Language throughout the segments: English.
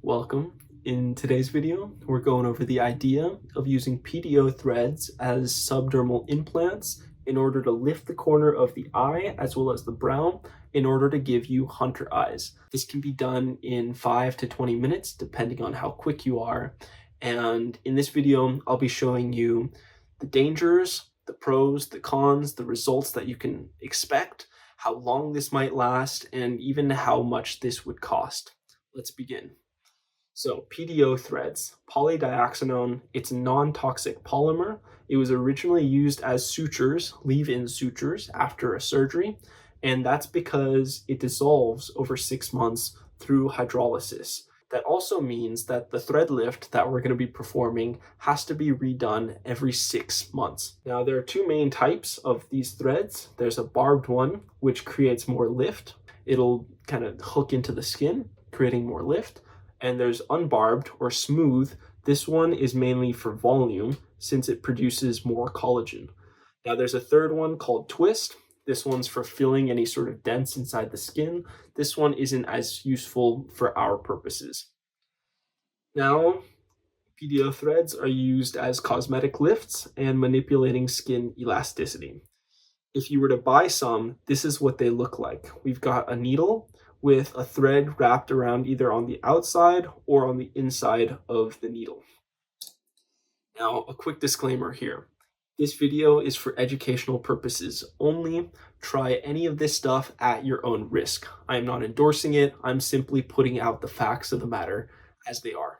welcome. In today's video, we're going over the idea of using PDO threads as subdermal implants in order to lift the corner of the eye as well as the brow in order to give you hunter eyes. This can be done in 5 to 20 minutes depending on how quick you are. And in this video, I'll be showing you the dangers, the pros, the cons, the results that you can expect, how long this might last, and even how much this would cost. Let's begin. So PDO threads, polydioxanone, it's a non-toxic polymer. It was originally used as sutures, leave-in sutures after a surgery, and that's because it dissolves over 6 months through hydrolysis. That also means that the thread lift that we're going to be performing has to be redone every 6 months. Now, there are two main types of these threads. There's a barbed one, which creates more lift. It'll kind of hook into the skin, creating more lift. And there's unbarbed or smooth. This one is mainly for volume since it produces more collagen. Now there's a third one called twist. This one's for filling any sort of dents inside the skin. This one isn't as useful for our purposes. Now, PDO threads are used as cosmetic lifts and manipulating skin elasticity. If you were to buy some, this is what they look like. We've got a needle with a thread wrapped around either on the outside or on the inside of the needle. Now, a quick disclaimer here. This video is for educational purposes only. Try any of this stuff at your own risk. I am not endorsing it. I'm simply putting out the facts of the matter as they are.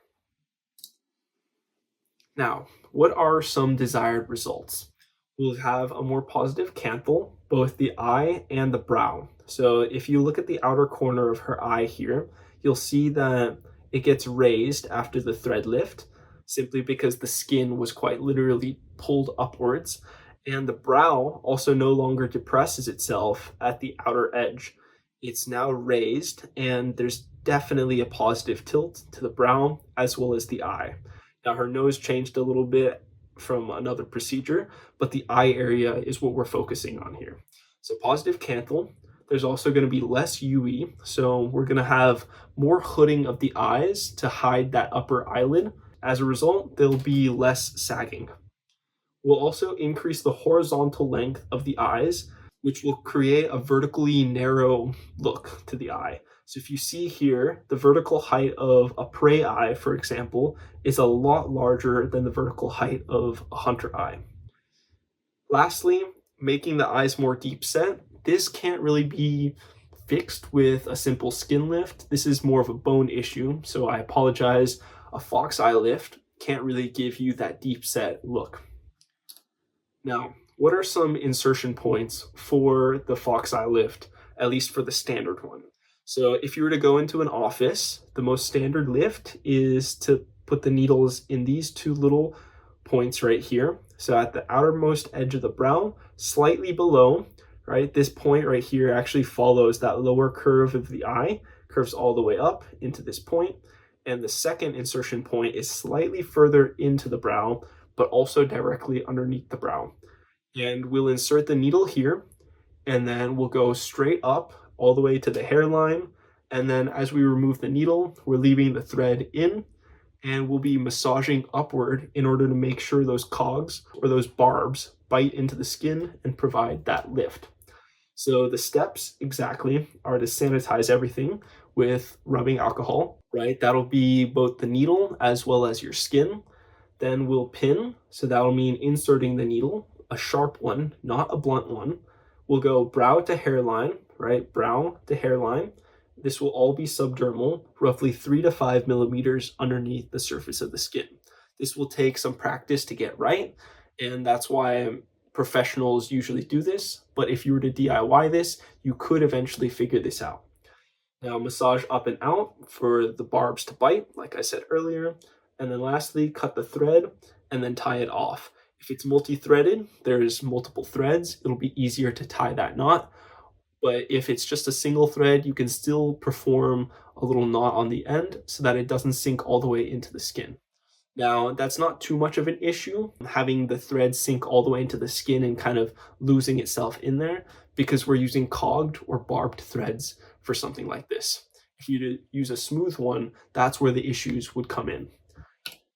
Now, what are some desired results? We'll have a more positive canthal, both the eye and the brow. So if you look at the outer corner of her eye here, you'll see that it gets raised after the thread lift, simply because the skin was quite literally pulled upwards. And the brow also no longer depresses itself at the outer edge. It's now raised, and there's definitely a positive tilt to the brow as well as the eye. Now her nose changed a little bit from another procedure, but the eye area is what we're focusing on here. So positive canthal. There's also going to be less UE, so we're going to have more hooding of the eyes to hide that upper eyelid. As a result, there'll be less sagging. We'll also increase the horizontal length of the eyes, which will create a vertically narrow look to the eye. So if you see here, the vertical height of a prey eye, for example, is a lot larger than the vertical height of a hunter eye. Lastly, making the eyes more deep set. This can't really be fixed with a simple skin lift. This is more of a bone issue, so I apologize. A fox eye lift can't really give you that deep set look. Now, what are some insertion points for the fox eye lift, at least for the standard one? So if you were to go into an office, the most standard lift is to put the needles in these two little points right here. So at the outermost edge of the brow, slightly below, right? This point right here actually follows that lower curve of the eye, curves all the way up into this point. And the second insertion point is slightly further into the brow, but also directly underneath the brow. And we'll insert the needle here, and then we'll go straight up all the way to the hairline. And then as we remove the needle, we're leaving the thread in, and we'll be massaging upward in order to make sure those cogs or those barbs bite into the skin and provide that lift. So the steps exactly are to sanitize everything with rubbing alcohol, right? That'll be both the needle as well as your skin. Then we'll pin, so that'll mean inserting the needle, a sharp one, not a blunt one. We'll go brow to hairline, right? Brow to hairline. This will all be subdermal, roughly 3 to 5 millimeters underneath the surface of the skin. This will take some practice to get right, and that's why professionals usually do this. But if you were to DIY this, you could eventually figure this out. Now, massage up and out for the barbs to bite, like I said earlier. And then lastly, cut the thread and then tie it off. If it's multi-threaded, there's multiple threads, it'll be easier to tie that knot. But if it's just a single thread, you can still perform a little knot on the end so that it doesn't sink all the way into the skin. Now, that's not too much of an issue, having the thread sink all the way into the skin and kind of losing itself in there, because we're using cogged or barbed threads for something like this. If you use a smooth one, that's where the issues would come in.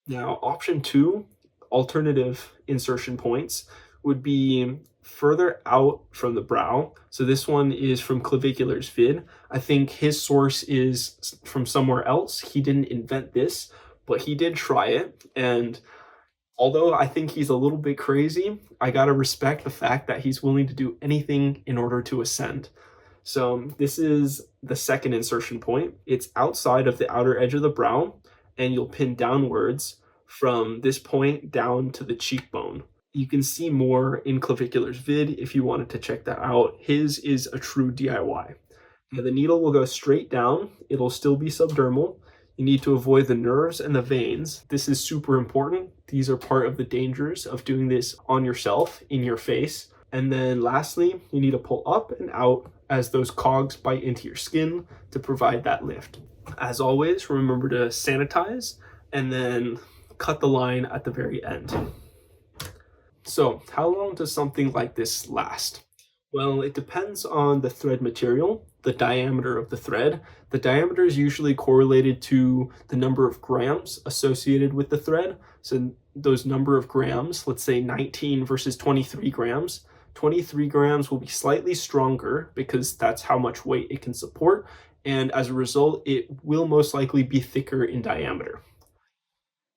Now, option two, alternative insertion points, would be further out from the brow. So this one is from Clavicular's vid. I think his source is from somewhere else. He didn't invent this, but he did try it. And although I think he's a little bit crazy, I gotta respect the fact that he's willing to do anything in order to ascend. So this is the second insertion point. It's outside of the outer edge of the brow, and you'll pin downwards from this point down to the cheekbone. You can see more in Clavicular's vid if you wanted to check that out. His is a true DIY. Now, the needle will go straight down. It'll still be subdermal. You need to avoid the nerves and the veins. This is super important. These are part of the dangers of doing this on yourself, in your face. And then lastly, you need to pull up and out as those cogs bite into your skin to provide that lift. As always, remember to sanitize and then cut the line at the very end. So, how long does something like this last? Well, it depends on the thread material, the diameter of the thread. The diameter is usually correlated to the number of grams associated with the thread. So those number of grams, let's say 19 versus 23 grams, 23 grams will be slightly stronger because that's how much weight it can support. And as a result, it will most likely be thicker in diameter.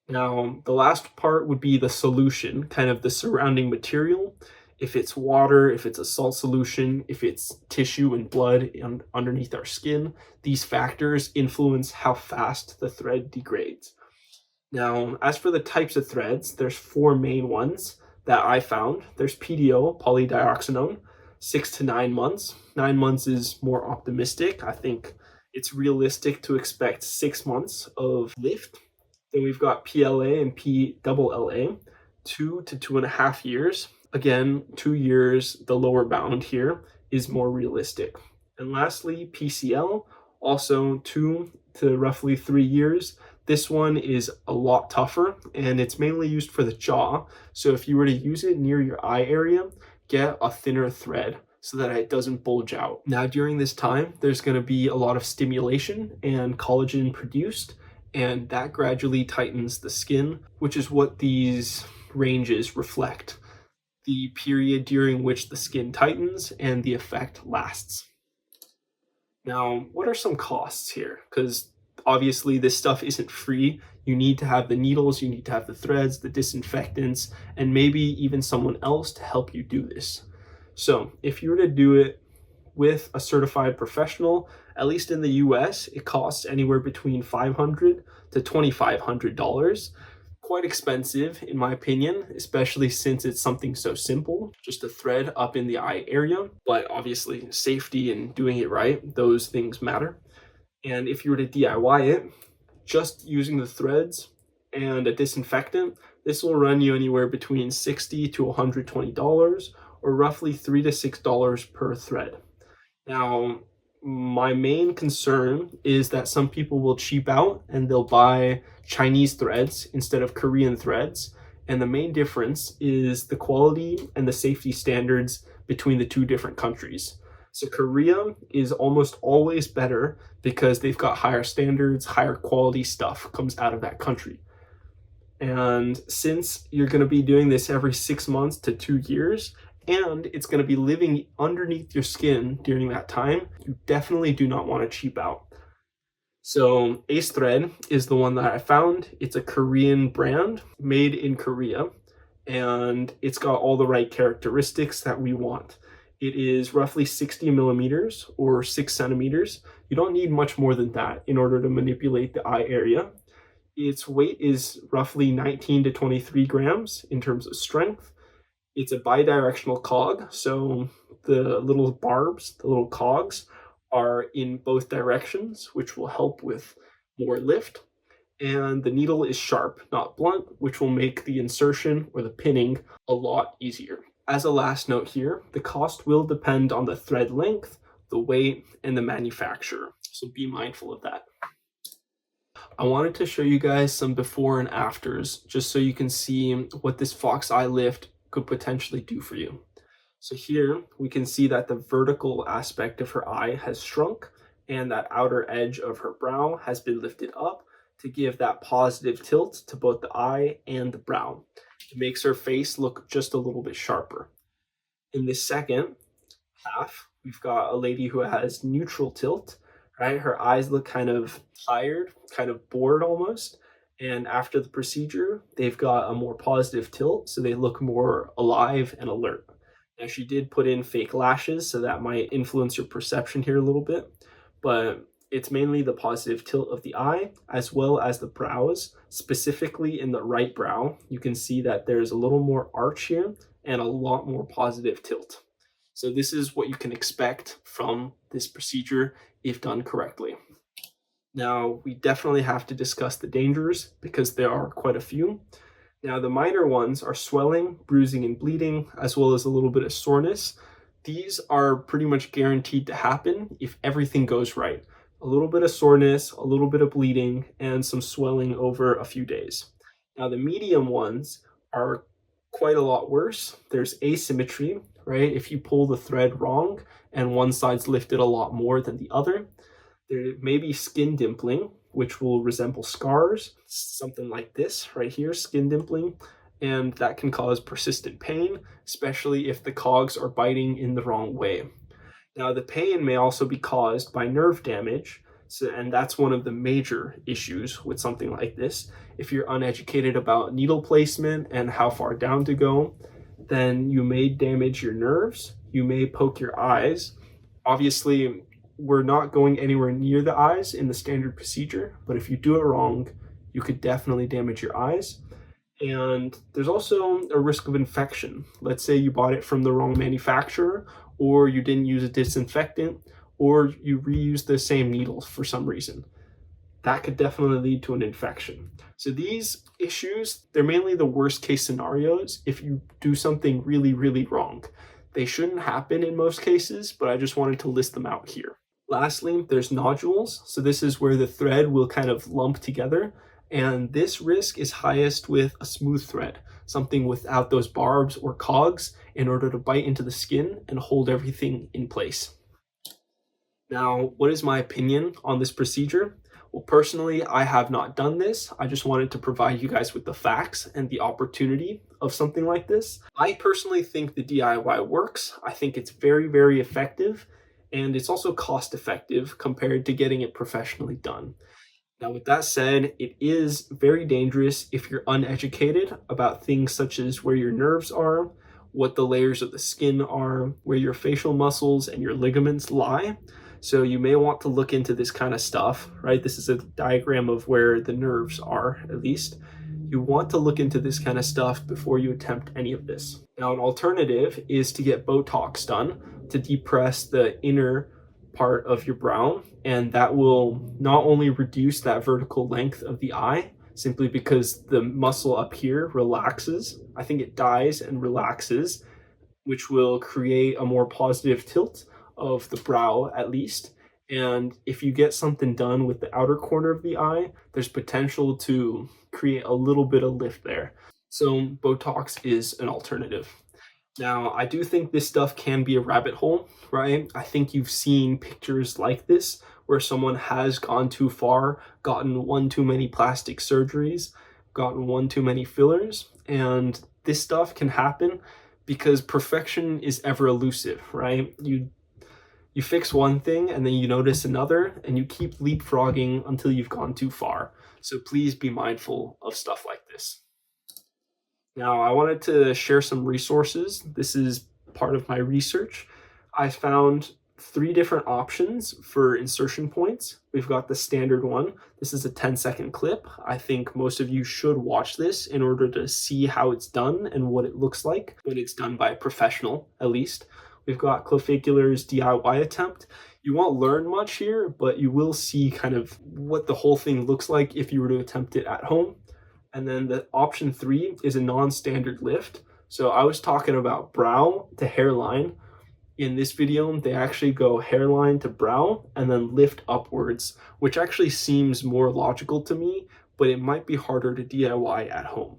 Now, the last part would be the solution, kind of the surrounding material. If it's water, if it's a salt solution, if it's tissue and blood underneath our skin, these factors influence how fast the thread degrades. Now, as for the types of threads, there's four main ones that I found. There's PDO, polydioxanone, 6 to 9 months. 9 months is more optimistic. I think it's realistic to expect 6 months of lift. Then we've got PLA and PLLA, 2 to 2.5 years. Again, 2 years, the lower bound here, is more realistic. And lastly, PCL, also 2 to roughly 3 years. This one is a lot tougher, and it's mainly used for the jaw. So if you were to use it near your eye area, get a thinner thread so that it doesn't bulge out. Now, during this time, there's going to be a lot of stimulation and collagen produced, and that gradually tightens the skin, which is what these ranges reflect. The period during which the skin tightens and the effect lasts. Now, what are some costs here? Because obviously this stuff isn't free. You need to have the needles, you need to have the threads, the disinfectants, and maybe even someone else to help you do this. So if you were to do it with a certified professional, at least in the US, it costs anywhere between $500 to $2,500. Quite expensive in my opinion, especially since it's something so simple, just a thread up in the eye area. But obviously safety and doing it right, those things matter. And if you were to DIY it, just using the threads and a disinfectant, this will run you anywhere between $60 to $120, or roughly $3 to $6 per thread. Now, my main concern is that some people will cheap out and they'll buy Chinese threads instead of Korean threads. And the main difference is the quality and the safety standards between the two different countries. So Korea is almost always better because they've got higher standards, higher quality stuff comes out of that country. And since you're going to be doing this every 6 months to 2 years, and it's going to be living underneath your skin during that time, you definitely do not want to cheap out. So Ace Thread is the one that I found. It's a Korean brand made in Korea, and it's got all the right characteristics that we want. It is roughly 60 millimeters or 6 centimeters. You don't need much more than that in order to manipulate the eye area. Its weight is roughly 19 to 23 grams in terms of strength. It's a bidirectional cog, so the little barbs, the little cogs, are in both directions, which will help with more lift. And the needle is sharp, not blunt, which will make the insertion or the pinning a lot easier. As a last note here, the cost will depend on the thread length, the weight, and the manufacturer, so be mindful of that. I wanted to show you guys some before and afters, just so you can see what this fox eye lift could potentially do for you. So here we can see that the vertical aspect of her eye has shrunk and that outer edge of her brow has been lifted up to give that positive tilt to both the eye and the brow. It makes her face look just a little bit sharper. In this second half, we've got a lady who has neutral tilt, right? Her eyes look kind of tired, kind of bored almost. And after the procedure, they've got a more positive tilt, so they look more alive and alert. Now, she did put in fake lashes, so that might influence your perception here a little bit, but it's mainly the positive tilt of the eye as well as the brows. Specifically in the right brow, you can see that there's a little more arch here and a lot more positive tilt. So this is what you can expect from this procedure if done correctly. Now, we definitely have to discuss the dangers because there are quite a few. Now, the minor ones are swelling, bruising, and bleeding, as well as a little bit of soreness. These are pretty much guaranteed to happen if everything goes right. A little bit of soreness, a little bit of bleeding, and some swelling over a few days. Now, the medium ones are quite a lot worse. There's asymmetry, right? If you pull the thread wrong and one side's lifted a lot more than the other. There may be skin dimpling, which will resemble scars, something like this right here, skin dimpling, and that can cause persistent pain, especially if the cogs are biting in the wrong way. Now, the pain may also be caused by nerve damage, and that's one of the major issues with something like this. If you're uneducated about needle placement and how far down to go, then you may damage your nerves, you may poke your eyes. Obviously, we're not going anywhere near the eyes in the standard procedure, but if you do it wrong, you could definitely damage your eyes. And there's also a risk of infection. Let's say you bought it from the wrong manufacturer, or you didn't use a disinfectant, or you reused the same needles for some reason. That could definitely lead to an infection. So these issues, they're mainly the worst case scenarios if you do something really, really wrong. They shouldn't happen in most cases, but I just wanted to list them out here. Lastly, there's nodules. So this is where the thread will kind of lump together. And this risk is highest with a smooth thread, something without those barbs or cogs in order to bite into the skin and hold everything in place. Now, what is my opinion on this procedure? Well, personally, I have not done this. I just wanted to provide you guys with the facts and the opportunity of something like this. I personally think the DIY works. I think it's very, very effective, and it's also cost effective compared to getting it professionally done. Now, with that said, it is very dangerous if you're uneducated about things such as where your nerves are, what the layers of the skin are, where your facial muscles and your ligaments lie. So you may want to look into this kind of stuff, right? This is a diagram of where the nerves are, at least. You want to look into this kind of stuff before you attempt any of this. Now, an alternative is to get Botox done to depress the inner part of your brow, and that will not only reduce that vertical length of the eye, simply because the muscle up here relaxes. I think it dies and relaxes, which will create a more positive tilt of the brow at least. And if you get something done with the outer corner of the eye, there's potential to create a little bit of lift there. So Botox is an alternative. Now, I do think this stuff can be a rabbit hole, right? I think you've seen pictures like this where someone has gone too far, gotten one too many plastic surgeries, gotten one too many fillers, and this stuff can happen because perfection is ever elusive, right? You fix one thing and then you notice another and you keep leapfrogging until you've gone too far. So please be mindful of stuff like this. Now, I wanted to share some resources. This is part of my research. I found 3 different options for insertion points. We've got the standard one. This is a 10-second clip. I think most of you should watch this in order to see how it's done and what it looks like when it's done by a professional, at least. We've got Clofacular's DIY attempt. You won't learn much here, but you will see kind of what the whole thing looks like if you were to attempt it at home. And then the option 3 is a non-standard lift. So I was talking about brow to hairline. In this video, they actually go hairline to brow and then lift upwards, which actually seems more logical to me, but it might be harder to DIY at home.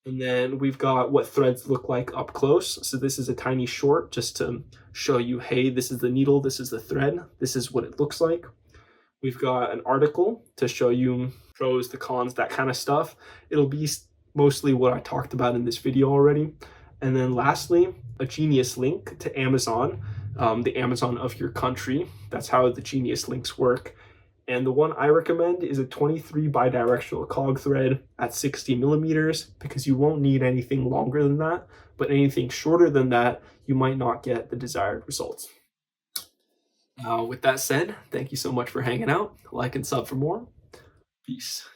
And then we've got what threads look like up close. So this is a tiny short just to show you, hey, this is the needle, this is the thread, this is what it looks like. We've got an article to show you pros, the cons, that kind of stuff. It'll be mostly what I talked about in this video already. And then lastly, a Genius link to Amazon, the Amazon of your country. That's how the Genius links work. And the one I recommend is a 23 bidirectional cog thread at 60 millimeters, because you won't need anything longer than that, but anything shorter than that, you might not get the desired results. With that said, thank you so much for hanging out. Like and sub for more. Peace.